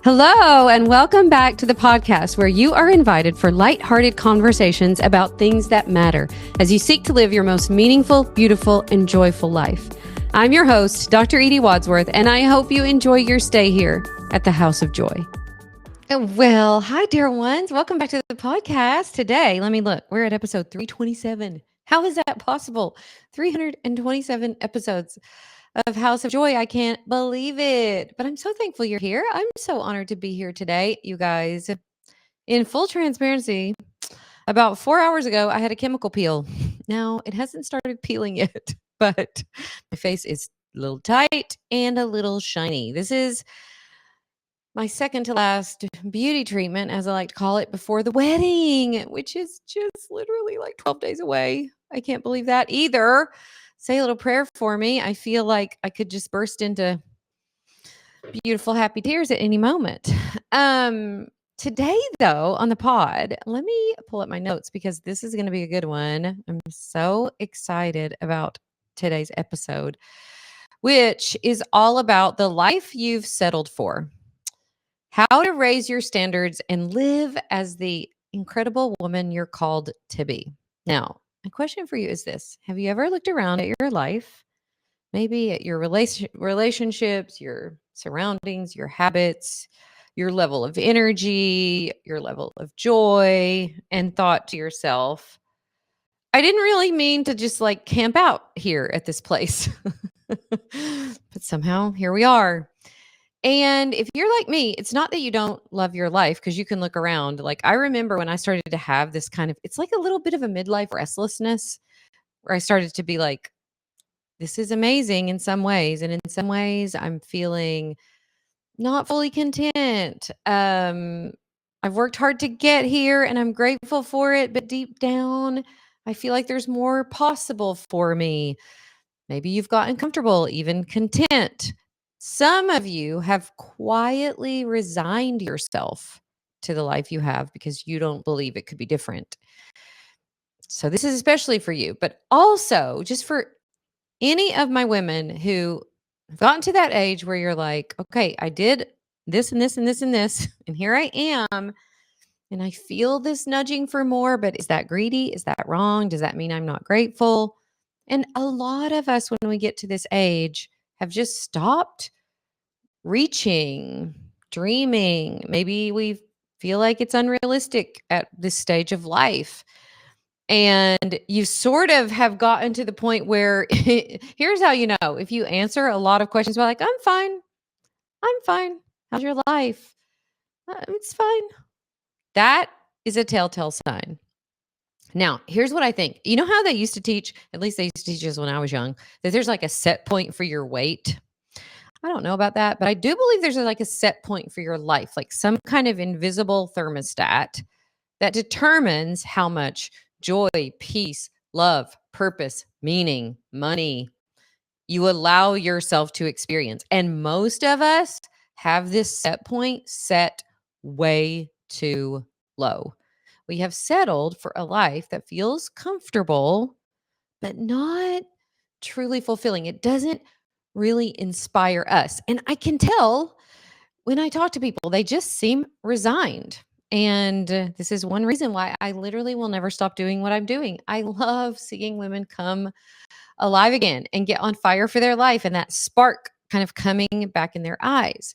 Hello, and welcome back to the podcast where you are invited for lighthearted conversations about things that matter as you seek to live your most meaningful, beautiful, and joyful life. I'm your host, Dr. Edie Wadsworth, and I hope you enjoy your stay here at the House of Joy. Well, hi, dear ones. Welcome back to the podcast. Today, let me look. We're at episode 327. How is that possible? 327 episodes of House of Joy. I can't believe it, but I'm so thankful you're here. I'm so honored to be here today, you guys. In full transparency, about 4 hours ago, I had a chemical peel. Now, it hasn't started peeling yet, but my face is a little tight and a little shiny. This is my second to last beauty treatment, as I like to call it, before the wedding, which is just literally like 12 days away. I can't believe that either. Say a little prayer for me. I feel like I could just burst into beautiful, happy tears at any moment. Today, though, on the pod, let me pull up my notes because this is going to be a good one. I'm so excited about today's episode, which is all about the life you've settled for. How to raise your standards and live as the incredible woman you're called to be. Now, my question for you is this. Have you ever looked around at your life, maybe at your relationships, your surroundings, your habits, your level of energy, your level of joy, and thought to yourself, I didn't really mean to just like camp out here at this place. But somehow here we are. And if you're like me, it's not that you don't love your life because you can look around. Like I remember when I started to have this kind of, it's like a little bit of a midlife restlessness where I started to be like, this is amazing in some ways. And in some ways, I'm feeling not fully content. I've worked hard to get here and I'm grateful for it. But deep down, I feel like there's more possible for me. Maybe you've gotten comfortable, even content. Some of you have quietly resigned yourself to the life you have because you don't believe it could be different. So this is especially for you, but also just for any of my women who have gotten to that age where you're like, okay, I did this and this and this and this, and here I am. And I feel this nudging for more, but is that greedy? Is that wrong? Does that mean I'm not grateful? And a lot of us, when we get to this age, have just stopped reaching, dreaming. Maybe we feel like it's unrealistic at this stage of life. And you sort of have gotten to the point where here's how you know if you answer a lot of questions about, like, I'm fine. I'm fine. How's your life? It's fine. That is a telltale sign. Now, here's what I think. You know how they used to teach, at least they used to teach us when I was young, that there's like a set point for your weight? I don't know about that, but I do believe there's like a set point for your life, like some kind of invisible thermostat that determines how much joy, peace, love, purpose, meaning, money you allow yourself to experience. And most of us have this set point set way too low. We have settled for a life that feels comfortable, but not truly fulfilling. It doesn't really inspire us. And I can tell when I talk to people, they just seem resigned. And this is one reason why I literally will never stop doing what I'm doing. I love seeing women come alive again and get on fire for their life and that spark kind of coming back in their eyes.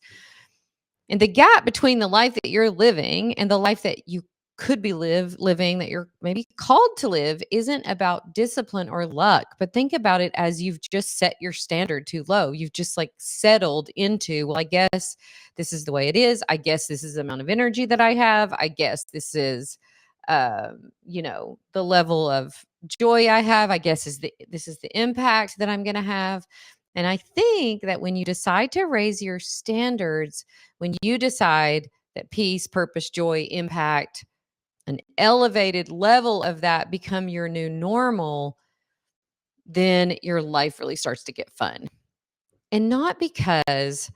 And the gap between the life that you're living and the life that you could be living that you're maybe called to live isn't about discipline or luck, but think about it as you've just set your standard too low. You've just like settled into, well, I guess this is the way it is. I guess this is the amount of energy that I have. I guess this is, the level of joy I have. I guess this is the impact that I'm going to have. And I think that when you decide to raise your standards, when you decide that peace, purpose, joy, impact, an elevated level of that become your new normal, then your life really starts to get fun. And not because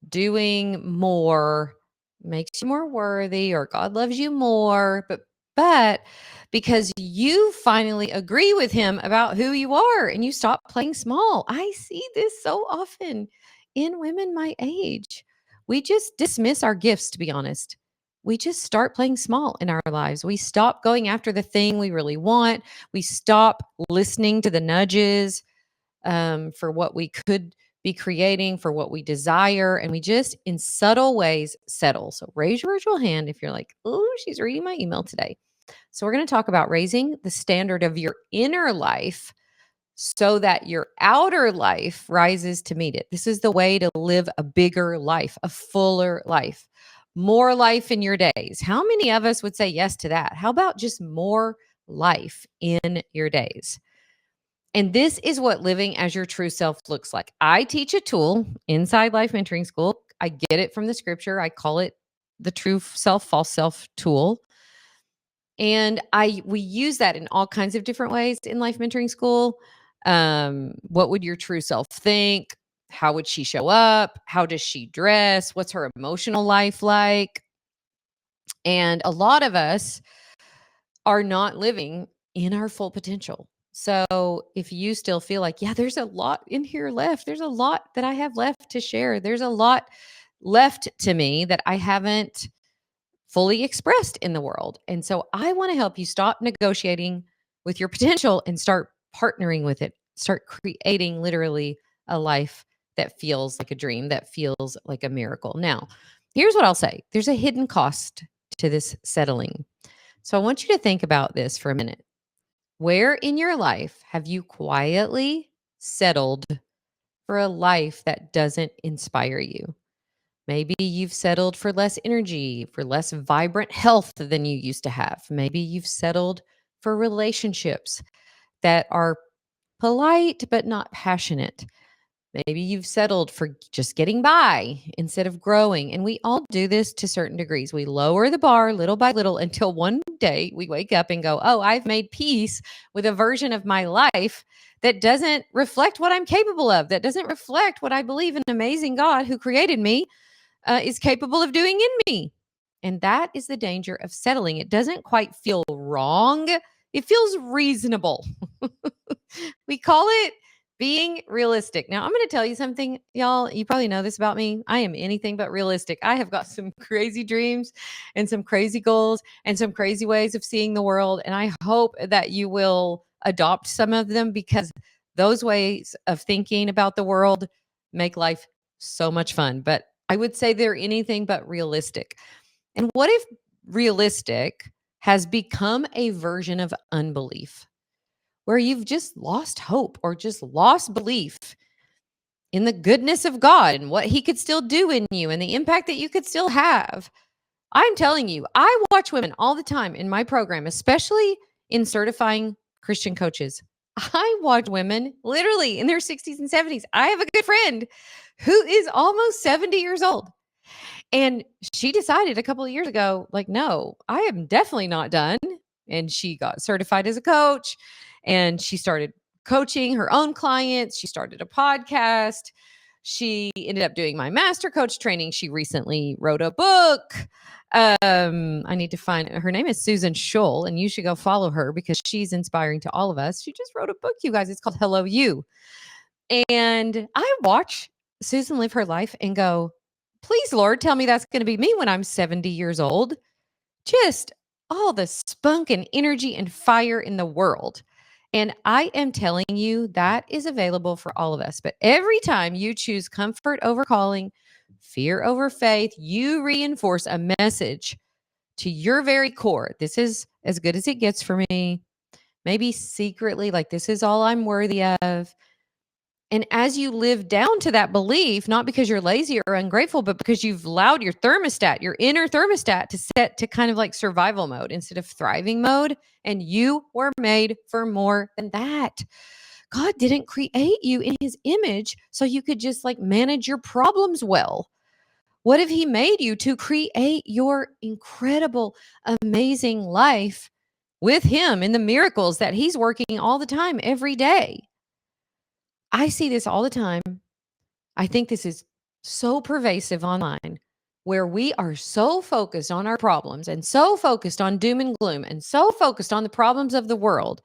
doing more makes you more worthy or God loves you more, but because you finally agree with him about who you are and you stop playing small. I see this so often in women my age we just dismiss our gifts, to be honest. We just start playing small in our lives. We stop going after the thing we really want. We stop listening to the nudges for what we could be creating, for what we desire. And we just, in subtle ways, settle. So raise your virtual hand if you're like, oh, she's reading my email today. So we're going to talk about raising the standard of your inner life so that your outer life rises to meet it. This is the way to live a bigger life, a fuller life, more life in your days. How many of us would say yes to that? How about just more life in your days? And this is what living as your true self looks like. I teach a tool inside Life Mentoring School. I get it from the scripture. I call it the true self, false self tool. And we use that in all kinds of different ways in Life Mentoring School. What would your true self think? How would she show up? How does she dress? What's her emotional life like? And a lot of us are not living in our full potential. So if you still feel like, yeah, there's a lot in here left, there's a lot that I have left to share, there's a lot left to me that I haven't fully expressed in the world. And so I want to help you stop negotiating with your potential and start partnering with it, start creating literally a life that feels like a dream, that feels like a miracle. Now, here's what I'll say. There's a hidden cost to this settling. So I want you to think about this for a minute. Where in your life have you quietly settled for a life that doesn't inspire you? Maybe you've settled for less energy, for less vibrant health than you used to have. Maybe you've settled for relationships that are polite but not passionate. Maybe you've settled for just getting by instead of growing. And we all do this to certain degrees. We lower the bar little by little until one day we wake up and go, oh, I've made peace with a version of my life that doesn't reflect what I'm capable of, that doesn't reflect what I believe an amazing God who created me is capable of doing in me. And that is the danger of settling. It doesn't quite feel wrong. It feels reasonable. We call it being realistic. Now, I'm going to tell you something, y'all. You probably know this about me. I am anything but realistic. I have got some crazy dreams and some crazy goals and some crazy ways of seeing the world. And I hope that you will adopt some of them because those ways of thinking about the world make life so much fun. But I would say they're anything but realistic. And what if realistic has become a version of unbelief? Where you've just lost hope or just lost belief in the goodness of God and what he could still do in you and the impact that you could still have. I'm telling you, I watch women all the time in my program, especially in certifying Christian coaches. I watch women literally in their 60s and 70s. I have a good friend who is almost 70 years old. And she decided a couple of years ago, like, no, I am definitely not done. And she got certified as a coach and she started coaching her own clients. She started a podcast. She ended up doing my master coach training. She recently wrote a book. I need to find her name is Susan Scholl, and you should go follow her because she's inspiring to all of us. She just wrote a book, you guys. It's called Hello You. And I watch Susan live her life and go, please, Lord, tell me that's going to be me when I'm 70 years old. Just all the spunk and energy and fire in the world. And I am telling you that is available for all of us. But every time you choose comfort over calling, fear over faith, you reinforce a message to your very core. This is as good as it gets for me. Maybe secretly, like, this is all I'm worthy of. And as you live down to that belief, not because you're lazy or ungrateful, but because you've allowed your thermostat, your inner thermostat, to set to kind of like survival mode instead of thriving mode. And you were made for more than that. God didn't create you in his image so you could just like manage your problems well. What if he made you to create your incredible, amazing life with him in the miracles that he's working all the time, every day? I see this all the time. I think this is so pervasive online where we are so focused on our problems and so focused on doom and gloom and so focused on the problems of the world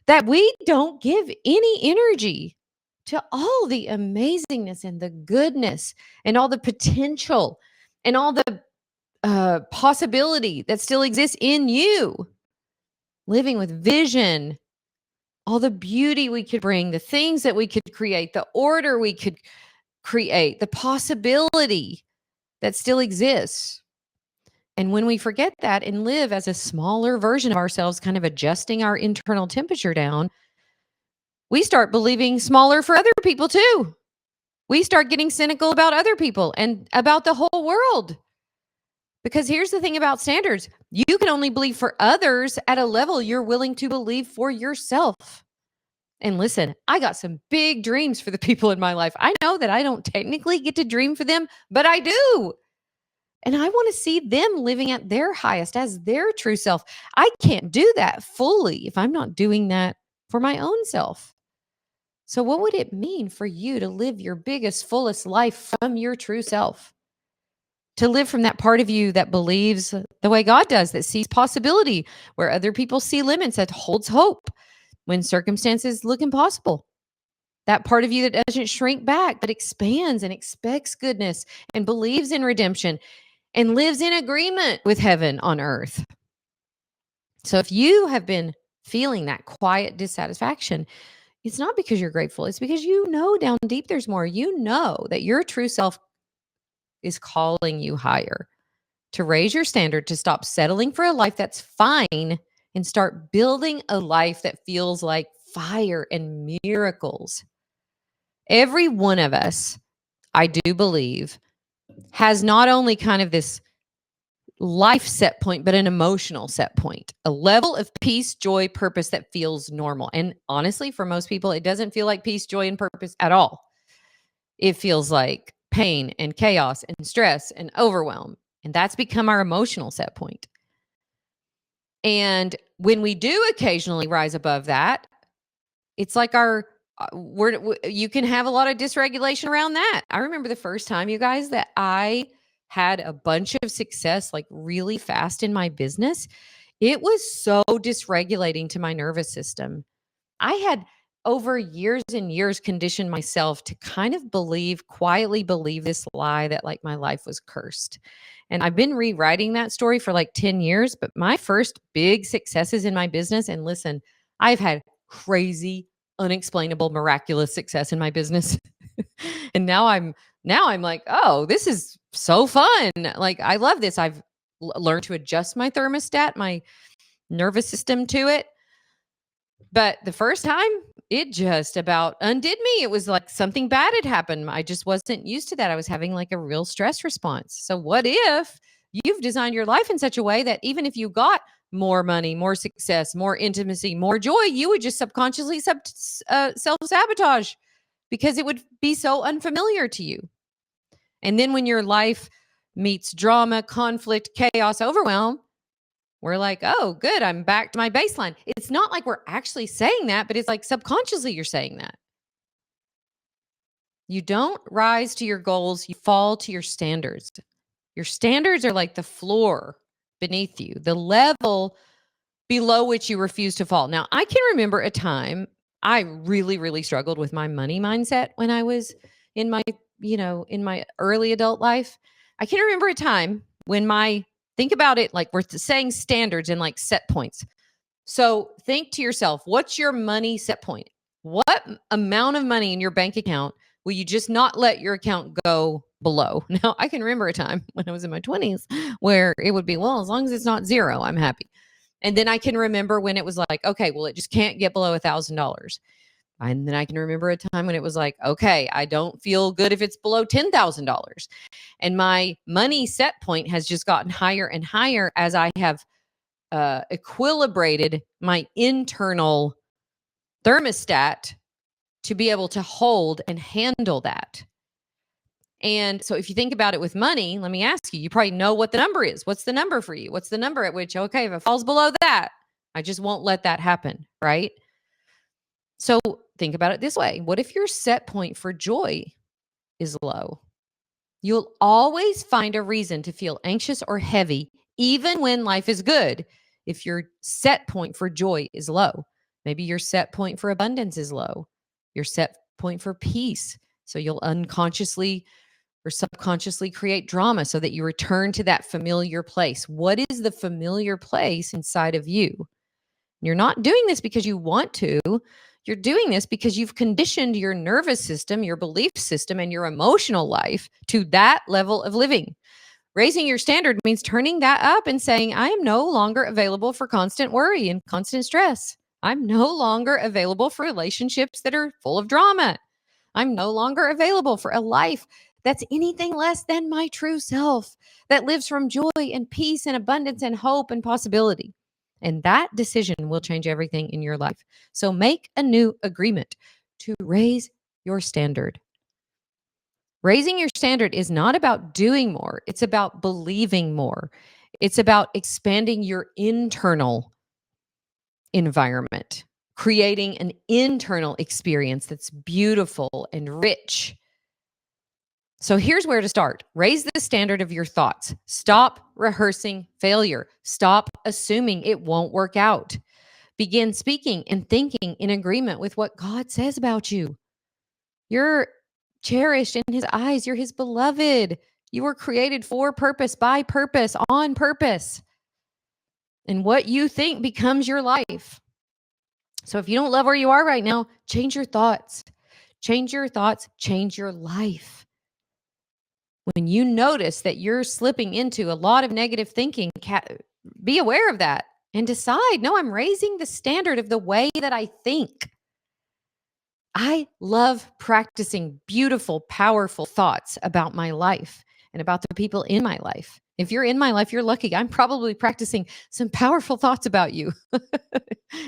that we don't give any energy to all the amazingness and the goodness and all the potential and all the possibility that still exists in you. Living with vision, all the beauty we could bring, the things that we could create, the order we could create, the possibility that still exists. And when we forget that and live as a smaller version of ourselves, kind of adjusting our internal temperature down, we start believing smaller for other people too. We start getting cynical about other people and about the whole world. Because here's the thing about standards. You can only believe for others at a level you're willing to believe for yourself. And listen, I got some big dreams for the people in my life. I know that I don't technically get to dream for them, but I do. And I want to see them living at their highest as their true self. I can't do that fully if I'm not doing that for my own self. So what would it mean for you to live your biggest, fullest life from your true self? To live from that part of you that believes the way God does, that sees possibility where other people see limits, that holds hope when circumstances look impossible. That part of you that doesn't shrink back, but expands and expects goodness and believes in redemption and lives in agreement with heaven on earth. So if you have been feeling that quiet dissatisfaction, it's not because you're grateful. It's because you know down deep there's more. You know that your true self is calling you higher, to raise your standard, to stop settling for a life that's fine and start building a life that feels like fire and miracles. Every one of us, I do believe, has not only kind of this life set point, but an emotional set point, a level of peace, joy, purpose that feels normal. And honestly, for most people, it doesn't feel like peace, joy, and purpose at all. It feels like pain and chaos and stress and overwhelm. And that's become our emotional set point. And when we do occasionally rise above that, it's like you can have a lot of dysregulation around that. I remember the first time, you guys, that I had a bunch of success like really fast in my business. It was so dysregulating to my nervous system. I had over years and years conditioned myself to kind of quietly believe this lie that like my life was cursed. And I've been rewriting that story for like 10 years, but my first big successes in my business, and listen, I've had crazy, unexplainable, miraculous success in my business. And now I'm like, oh, this is so fun. Like, I love this. I've learned to adjust my thermostat, my nervous system to it. But the first time, it just about undid me. It was like something bad had happened. I just wasn't used to that. I was having like a real stress response. So what if you've designed your life in such a way that even if you got more money, more success, more intimacy, more joy, you would just subconsciously self-sabotage because it would be so unfamiliar to you. And then when your life meets drama, conflict, chaos, overwhelm, we're like, oh, good, I'm back to my baseline. It's not like we're actually saying that, but it's like subconsciously you're saying that. You don't rise to your goals, you fall to your standards. Your standards are like the floor beneath you, the level below which you refuse to fall. Now, I can remember a time I really, really struggled with my money mindset when I was in my, in my early adult life. I can remember a time when think about it like we're saying standards and like set points. So think to yourself, what's your money set point? What amount of money in your bank account will you just not let your account go below? Now, I can remember a time when I was in my 20s where it would be, well, as long as it's not zero, I'm happy. And then I can remember when it was like, okay, well, it just can't get below $1,000. And then I can remember a time when it was like, okay, I don't feel good if it's below $10,000. And my money set point has just gotten higher and higher as I have equilibrated my internal thermostat to be able to hold and handle that. And so if you think about it with money, let me ask you, you probably know what the number is. What's the number for you? What's the number at which, okay, if it falls below that, I just won't let that happen, right? So think about it this way. What if your set point for joy is low? You'll always find a reason to feel anxious or heavy, even when life is good, if your set point for joy is low. Maybe your set point for abundance is low. Your set point for peace. So you'll unconsciously or subconsciously create drama so that you return to that familiar place. What is the familiar place inside of you? You're not doing this because you want to. You're doing this because you've conditioned your nervous system, your belief system, and your emotional life to that level of living. Raising your standard means turning that up and saying, I am no longer available for constant worry and constant stress. I'm no longer available for relationships that are full of drama. I'm no longer available for a life that's anything less than my true self, that lives from joy and peace and abundance and hope and possibility. And that decision will change everything in your life. So make a new agreement to raise your standard. Raising your standard is not about doing more. It's about believing more. It's about expanding your internal environment, creating an internal experience that's beautiful and rich. So here's where to start. Raise the standard of your thoughts. Stop rehearsing failure. Stop assuming it won't work out. Begin speaking and thinking in agreement with what God says about you. You're cherished in his eyes. You're his beloved. You were created for purpose, by purpose, on purpose. And what you think becomes your life. So if you don't love where you are right now, change your thoughts. Change your thoughts, change your life. When you notice that you're slipping into a lot of negative thinking, be aware of that and decide, no, I'm raising the standard of the way that I think. I love practicing beautiful, powerful thoughts about my life and about the people in my life. If you're in my life, you're lucky. I'm probably practicing some powerful thoughts about you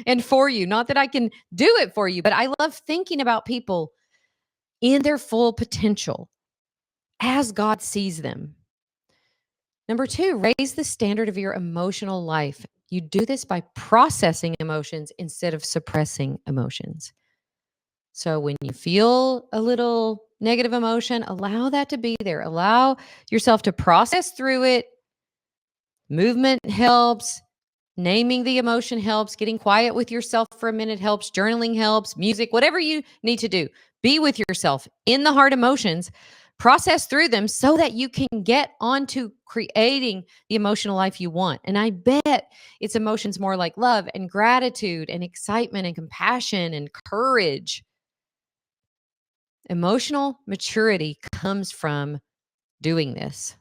and for you. Not that I can do it for you, but I love thinking about people in their full potential as God sees them. Number 2, raise the standard of your emotional life. You do this by processing emotions instead of suppressing emotions. So when you feel a little negative emotion, allow that to be there. Allow yourself to process through it. Movement helps. Naming the emotion helps. Getting quiet with yourself for a minute helps. Journaling helps. Music, whatever you need to do. Be with yourself in the hard emotions. Process through them so that you can get onto creating the emotional life you want. And I bet it's emotions more like love and gratitude and excitement and compassion and courage. Emotional maturity comes from doing this.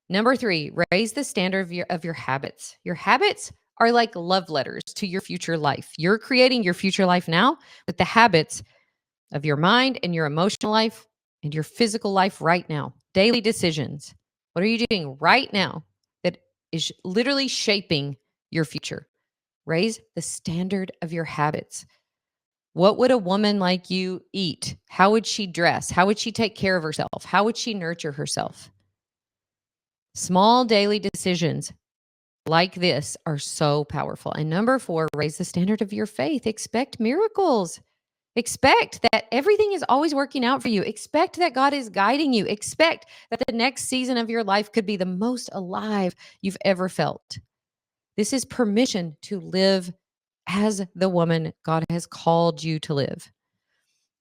Number 3, raise the standard of your habits. Your habits are like love letters to your future life. You're creating your future life now with the habits of your mind and your emotional life and your physical life right now. Daily decisions. What are you doing right now that is literally shaping your future? Raise the standard of your habits. What would a woman like you eat? How would she dress? How would she take care of herself? How would she nurture herself? Small daily decisions like this are so powerful. And number 4, raise the standard of your faith. Expect miracles. Expect that everything is always working out for you. Expect that God is guiding you. Expect that the next season of your life could be the most alive you've ever felt. This is permission to live as the woman God has called you to live.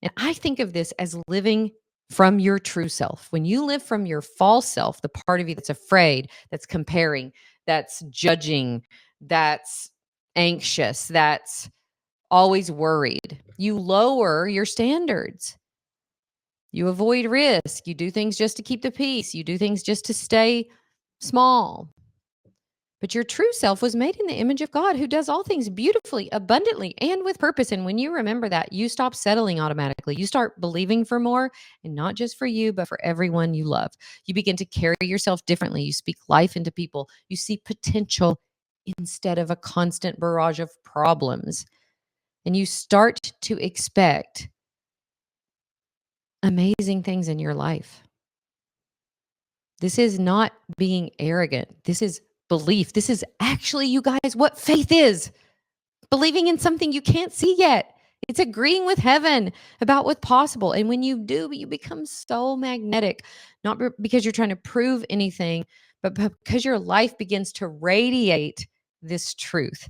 And I think of this as living from your true self. When you live from your false self, the part of you that's afraid, that's comparing, that's judging, that's anxious, that's always worried, you lower your standards. You avoid risk. You do things just to keep the peace. You do things just to stay small. But your true self was made in the image of God, who does all things beautifully, abundantly, and with purpose. And when you remember that, you stop settling automatically. You start believing for more, and not just for you, but for everyone you love. You begin to carry yourself differently. You speak life into people. You see potential instead of a constant barrage of problems. And you start to expect amazing things in your life. This is not being arrogant. This is belief. This is actually, you guys, what faith is. Believing in something you can't see yet. It's agreeing with heaven about what's possible. And when you do, you become so magnetic, not because you're trying to prove anything, but because your life begins to radiate this truth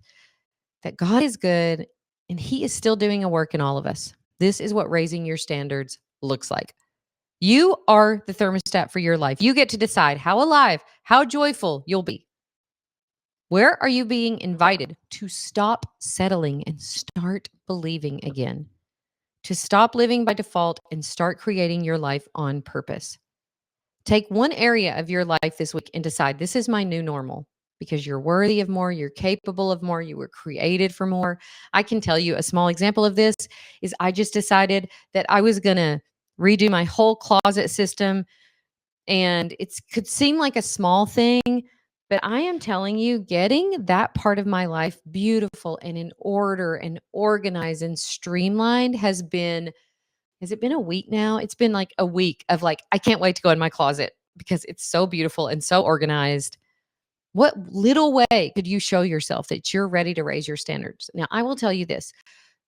that God is good and he is still doing a work in all of us. This is what raising your standards looks like. You are the thermostat for your life. You get to decide how alive, how joyful you'll be. Where are you being invited to stop settling and start believing again? To stop living by default and start creating your life on purpose. Take one area of your life this week and decide this is my new normal because you're worthy of more, you're capable of more, you were created for more. I can tell you a small example of this is I just decided that I was going to redo my whole closet system, and it could seem like a small thing, but I am telling you, getting that part of my life beautiful and in order and organized and streamlined has it been a week now? It's been like a week of like, I can't wait to go in my closet because it's so beautiful and so organized. What little way could you show yourself that you're ready to raise your standards? Now, I will tell you this.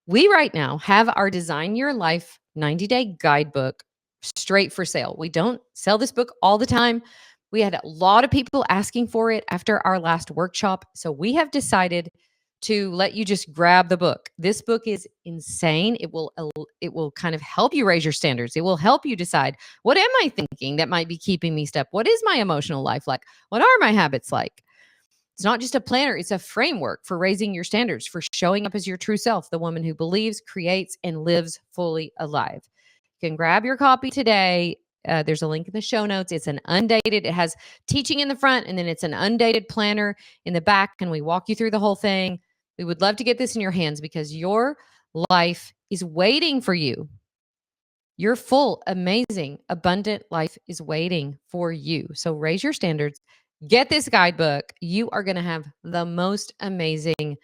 We right now have our Design Your Life 90-day guidebook straight for sale. We don't sell this book all the time. We had a lot of people asking for it after our last workshop. So we have decided to let you just grab the book. This book is insane. It will kind of help you raise your standards. It will help you decide, what am I thinking that might be keeping me stuck? What is my emotional life like? What are my habits like? It's not just a planner, it's a framework for raising your standards, for showing up as your true self, the woman who believes, creates, and lives fully alive. You can grab your copy today. There's a link in the show notes. It's an undated, it has teaching in the front, and then it's an undated planner in the back, and we walk you through the whole thing. We would love to get this in your hands because your life is waiting for you. Your full, amazing, abundant life is waiting for you. So raise your standards. Get this guidebook. You are going to have the most amazing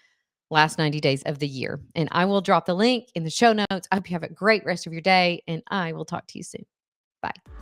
last 90 days of the year. And I will drop the link in the show notes. I hope you have a great rest of your day, and I will talk to you soon. Bye.